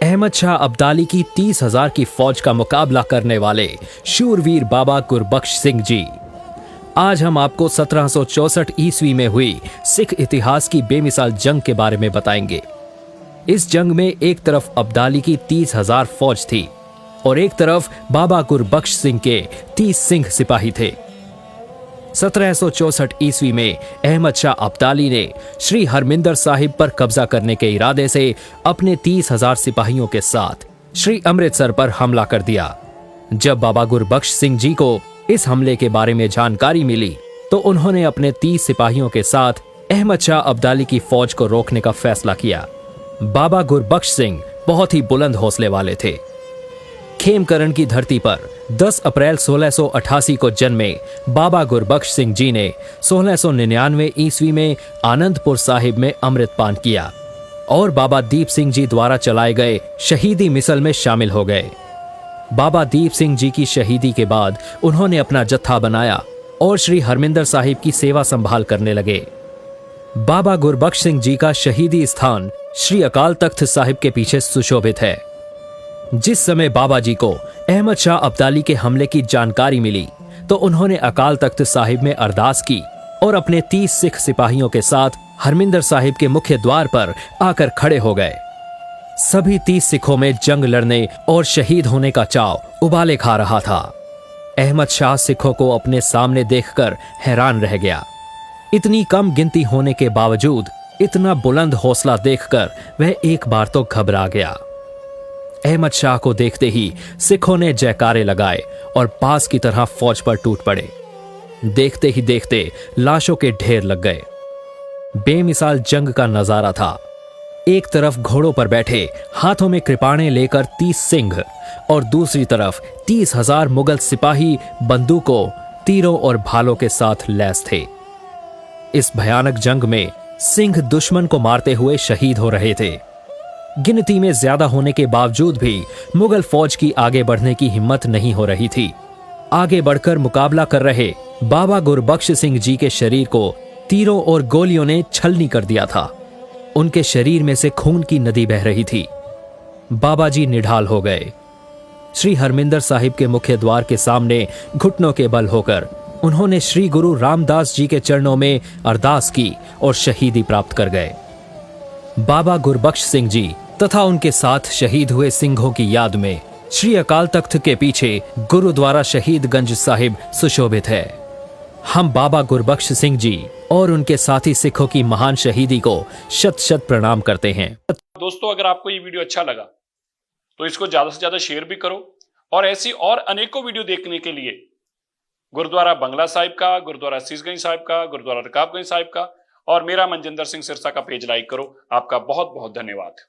अहमद शाह अब्दाली की 30,000 की फौज का मुकाबला करने वाले शूरवीर बाबा गुरबख्श सिंह जी। आज हम आपको 1764 ईस्वी में हुई सिख इतिहास की बेमिसाल जंग के बारे में बताएंगे। इस जंग में एक तरफ अब्दाली की 30,000 फौज थी और एक तरफ बाबा गुरबख्श सिंह के 30 सिंह सिपाही थे। 1764 ईस्वी में अहमद शाह अब्दाली ने श्री हरमिंदर साहिब पर कब्जा करने के इरादे से अपने 30,000 सिपाहियों के साथ श्री अमृतसर पर हमला कर दिया। जब बाबा गुरबख्श सिंह जी को इस हमले के बारे में जानकारी मिली तो उन्होंने अपने 30 सिपाहियों के साथ अहमद शाह अब्दाली की फौज को रोकने का फैसला किया। बाबा गुरबख्श सिंह बहुत ही बुलंद हौसले वाले थे। खेमकरण की धरती पर 10 अप्रैल 1688 को जन्मे बाबा गुरबख्श सिंह जी ने 1699 ईस्वी में आनंदपुर साहिब में अमृतपान किया और बाबा दीप सिंह जी द्वारा चलाए गए शहीदी मिसल में शामिल हो गए। बाबा दीप सिंह जी की शहीदी के बाद उन्होंने अपना जत्था बनाया और श्री हरमिंदर साहिब की सेवा संभाल करने लगे। बाबा गुरबख्श सिंह जी का शहीदी स्थान श्री अकाल तख्त साहिब के पीछे सुशोभित है। जिस समय बाबा जी को अहमद शाह अब्दाली के हमले की जानकारी मिली तो उन्होंने अकाल तख्त साहिब में अरदास की और अपने 30 सिख सिपाहियों के साथ हरमिंदर साहिब के मुख्य द्वार पर आकर खड़े हो गए। सभी 30 सिखों में जंग लड़ने और शहीद होने का चाव उबाले खा रहा था। अहमद शाह सिखों को अपने सामने देखकर हैरान रह गया। इतनी कम गिनती होने के बावजूद इतना बुलंद हौसला देखकर वह एक बार तो घबरा गया। अहमद शाह को देखते ही सिखों ने जयकारे लगाए और पास की तरह फौज पर टूट पड़े। देखते ही देखते लाशों के ढेर लग गए। बेमिसाल जंग का नजारा था। एक तरफ घोड़ों पर बैठे हाथों में कृपाणें लेकर 30 सिंह और दूसरी तरफ 30,000 मुगल सिपाही बंदूकों, तीरों और भालों के साथ लैस थे। इस भयानक जंग में सिंह दुश्मन को मारते हुए शहीद हो रहे थे। गिनती में ज्यादा होने के बावजूद भी मुगल फौज की आगे बढ़ने की हिम्मत नहीं हो रही थी। आगे बढ़कर मुकाबला कर रहे बाबा गुरबख्श सिंह जी के शरीर को तीरों और गोलियों ने छलनी कर दिया था। उनके शरीर में से खून की नदी बह रही थी। बाबा जी निढाल हो गए। श्री हरमिंदर साहिब के मुख्य द्वार के सामने घुटनों के बल होकर उन्होंने श्री गुरु रामदास जी के चरणों में अरदास की और शहीदी प्राप्त कर गए। बाबा गुरबख्श सिंह जी तथा उनके साथ शहीद हुए सिंहों की याद में श्री अकाल तख्त के पीछे गुरुद्वारा शहीदगंज साहिब सुशोभित है। हम बाबा गुरबख्श सिंह जी और उनके साथी सिखों की महान शहीदी को शत शत प्रणाम करते हैं। दोस्तों, अगर आपको ये वीडियो अच्छा लगा तो इसको ज्यादा से ज्यादा शेयर भी करो और ऐसी और अनेकों वीडियो देखने के लिए गुरुद्वारा बंगला साहिब का, गुरुद्वारा शीशगंज साहिब का, गुरुद्वारा रकाबगंज साहिब का और मेरा मनजिंदर सिंह सिरसा का पेज लाइक करो। आपका बहुत बहुत धन्यवाद।